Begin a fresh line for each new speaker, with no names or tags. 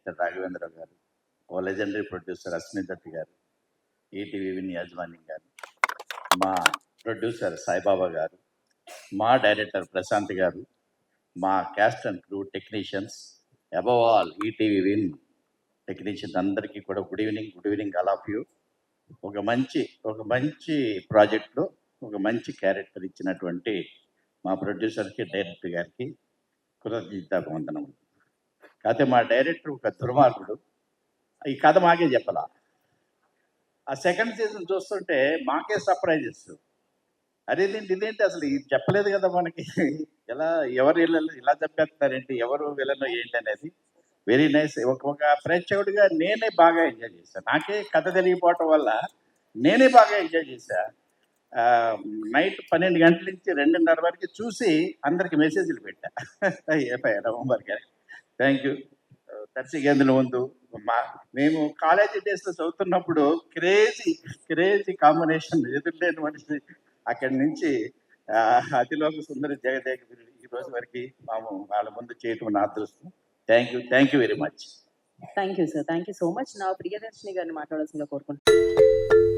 Director Raghavendra గారు, ఓ legendary producer Ashwini Dutt గారు, ETV win యాజమాన్యం గారు, మా ప్రొడ్యూసర్ సాయిబాబా గారు, మా డైరెక్టర్ ప్రశాంత్ గారు, మా caste and crew technicians, above all ETV win technicians అందరికీ కూడా good evening all of you. ఒక మంచి ప్రాజెక్ట్లో ఒక మంచి క్యారెక్టర్ ఇచ్చినటువంటి మా ప్రొడ్యూసర్కి డైరెక్టర్ గారికి కృతజ్ఞతాభివందనం. కాకపోతే మా డైరెక్టర్ ఒక దుర్మార్గుడు. ఈ కథ మాకే చెప్పాల. ఆ సెకండ్ సీజన్ చూస్తుంటే మాకే సర్ప్రైజెస్. ఇదేంటి అసలు ఇది చెప్పలేదు కదా మనకి. ఎవరు ఇలా చెప్పేస్తున్నారేంటి, ఎవరు విలన్ ఏంటి అనేది వెరీ నైస్. ఒక ప్రేక్షకుడిగా నేనే బాగా ఎంజాయ్ చేశాను. నాకే కథ తెలియకపోవటం వల్ల నేనే బాగా ఎంజాయ్ చేశా. నైట్ 12 గంటల నుంచి 2:30 వరకు చూసి అందరికి మెసేజ్లు పెట్టా. నవంబర్ గారు థ్యాంక్ యూ. దర్శకేంద్రుల ముందు మేము కాలేజీ డేస్లో చదువుతున్నప్పుడు క్రేజీ కాంబినేషన్ ఎదురులేని మనిషి అక్కడి నుంచి అతిలోక సుందరి జగదేక ఈ రోజు వరకు వాళ్ళ ముందు చేయటం నా అదృష్టం. Thank you very much.
Thank you sir, thank you so much. నా ప్రియదర్శిని గారిని మాట్లాడాల్సిందిగా కోరుకుంటున్నాను.